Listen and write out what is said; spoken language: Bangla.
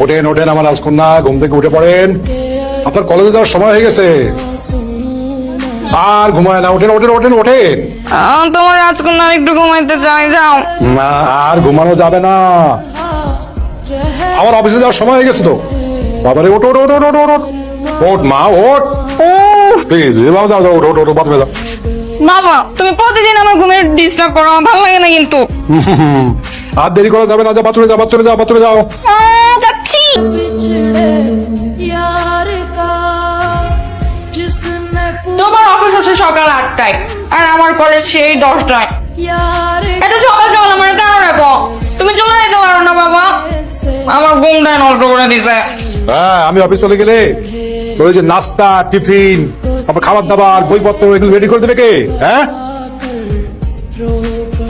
ওঠেন ওঠেন আমার রাজকন্যা, ঘুম থেকে উঠে পড়েন, আপনার কলেজে যাওয়ার সময় হয়ে গেছে। আর ঘুমায় না, ওঠেন ওঠেন ওঠেন ওঠেন। তোমার রাজকন্যা একটু ঘুমাইতে চাই, যাও। না আর ঘুমানো যাবে না, আমার অফিসে যাওয়ার সময় হয়ে গেছে তো। বাবারে ওঠ ওঠ ওঠ ওঠ ওঠ ওঠ ওঠ মা ওঠ, প্লিজ বাবা যাও যাও ওঠ ওঠ ওঠ বাথরুমে যাও। বাবা তুমি প্রতিদিন আমার ঘুমের ডিস্টার্ব করো, আমার ভালো লাগে না কিন্তু। আর দেরি করা যাবে না, যা বাথরুমে যাও বাথরুমে যাও বাথরুমে যাও। যাচ্ছি। তোমার অফিস হচ্ছে সকাল 8টায় আর আমার কলেজ সেই 10টায়। এত সকাল সকাল আমার কেন রাখো? তুমি চলে যেতে পারো না বাবা, আমার ঘুমটাই নষ্ট করে দিতে। হ্যাঁ আমি অফিস চলে গেলে ওই যে নাস্তা টিফিন তারপর খাবার দাবার বইপত্র এগুলো রেডি করে দেবে কে? হ্যাঁ